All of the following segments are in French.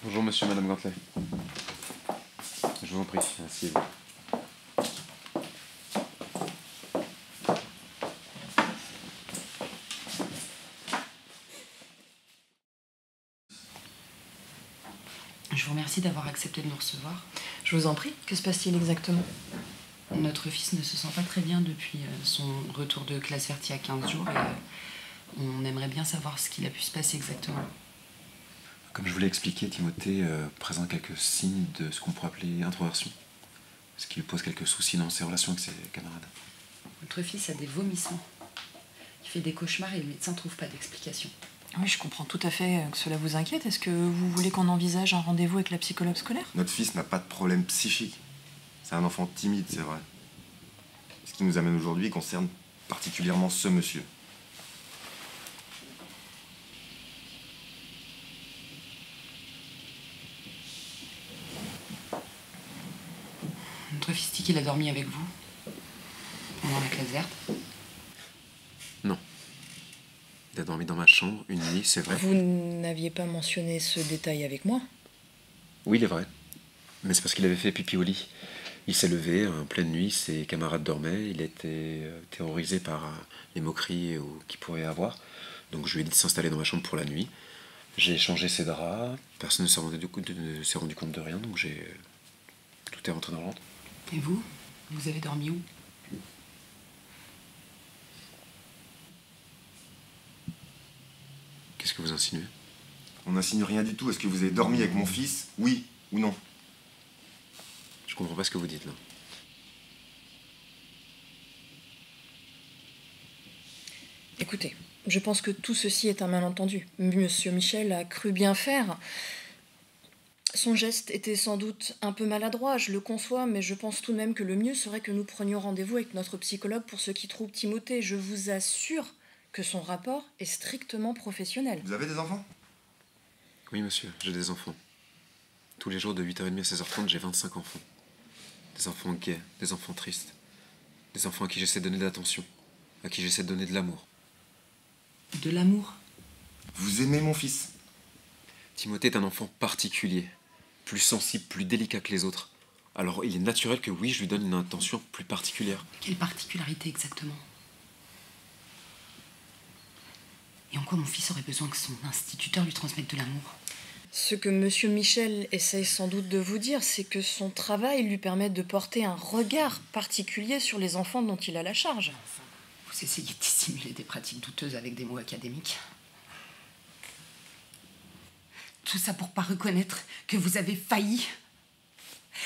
Bonjour monsieur, madame Gantelet. Je vous en prie, asseyez-vous. Je vous remercie d'avoir accepté de nous recevoir. Je vous en prie, que se passe-t-il exactement? Notre fils ne se sent pas très bien depuis son retour de classe verte il y a 15 jours et on aimerait bien savoir ce qu'il a pu se passer exactement. Comme je vous l'ai expliqué, Timothée présente quelques signes de ce qu'on pourrait appeler introversion. Ce qui lui pose quelques soucis dans ses relations avec ses camarades. Notre fils a des vomissements. Il fait des cauchemars et le médecin ne trouve pas d'explication. Oui, je comprends tout à fait que cela vous inquiète. Est-ce que vous voulez qu'on envisage un rendez-vous avec la psychologue scolaire? Notre fils n'a pas de problème psychique. C'est un enfant timide, c'est vrai. Ce qui nous amène aujourd'hui concerne particulièrement ce monsieur. Notre fils dit qu'il a dormi avec vous pendant la classe verte. Non. Il a dormi dans ma chambre une nuit, c'est vrai. Vous n'aviez pas mentionné ce détail avec moi? Oui, il est vrai. Mais c'est parce qu'il avait fait pipi au lit. Il s'est levé en pleine nuit, ses camarades dormaient, il était terrorisé par les moqueries qu'il pourrait avoir. Donc je lui ai dit de s'installer dans ma chambre pour la nuit. J'ai changé ses draps, personne ne s'est rendu compte de rien, donc tout est rentré dans l'ordre. Et vous? Vous avez dormi où? Qu'est-ce que vous insinuez? On n'insinue rien du tout. Est-ce que vous avez dormi avec mon fils? Oui ou non? Je comprends pas ce que vous dites là. Écoutez, je pense que tout ceci est un malentendu. Monsieur Michel a cru bien faire. Son geste était sans doute un peu maladroit, je le conçois, mais je pense tout de même que le mieux serait que nous prenions rendez-vous avec notre psychologue pour ce qui trouble Timothée. Je vous assure que son rapport est strictement professionnel. Vous avez des enfants? Oui monsieur, j'ai des enfants. Tous les jours de 8h30 à 16h30, j'ai 25 enfants. Des enfants gais, des enfants tristes. Des enfants à qui j'essaie de donner de l'attention, à qui j'essaie de donner de l'amour. De l'amour? Vous aimez mon fils? Timothée est un enfant particulier, plus sensible, plus délicat que les autres. Alors il est naturel que oui, je lui donne une attention plus particulière. Quelle particularité exactement? Et en quoi mon fils aurait besoin que son instituteur lui transmette de l'amour? Ce que monsieur Michel essaye sans doute de vous dire, c'est que son travail lui permet de porter un regard particulier sur les enfants dont il a la charge. Enfin, vous essayez de dissimuler des pratiques douteuses avec des mots académiques. Tout ça pour pas reconnaître que vous avez failli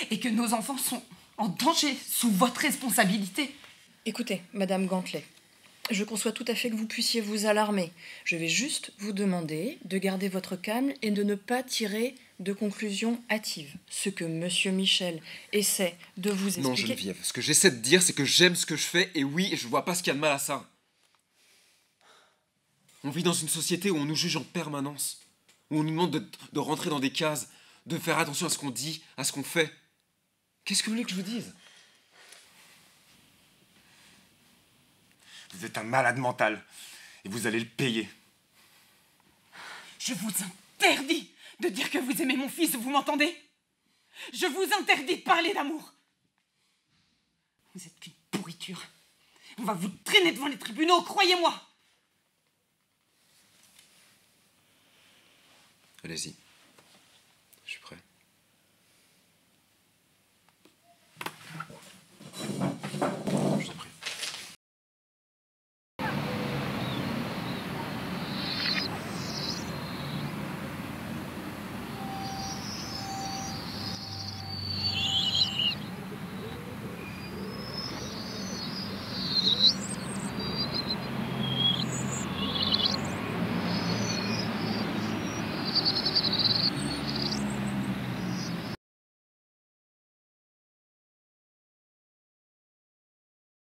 et que nos enfants sont en danger sous votre responsabilité. Écoutez, Madame Gantelet, je conçois tout à fait que vous puissiez vous alarmer. Je vais juste vous demander de garder votre calme et de ne pas tirer de conclusions hâtives. Ce que monsieur Michel essaie de vous expliquer... Non, Geneviève, ce que j'essaie de dire, c'est que j'aime ce que je fais, et oui, je vois pas ce qu'il y a de mal à ça. On vit dans une société où on nous juge en permanence, où on nous demande de rentrer dans des cases, de faire attention à ce qu'on dit, à ce qu'on fait. Qu'est-ce que vous voulez que je vous dise? Vous êtes un malade mental. Et vous allez le payer. Je vous interdis de dire que vous aimez mon fils, vous m'entendez? Je vous interdis de parler d'amour. Vous êtes qu'une pourriture. On va vous traîner devant les tribunaux, croyez-moi. Allez-y. Je suis prêt.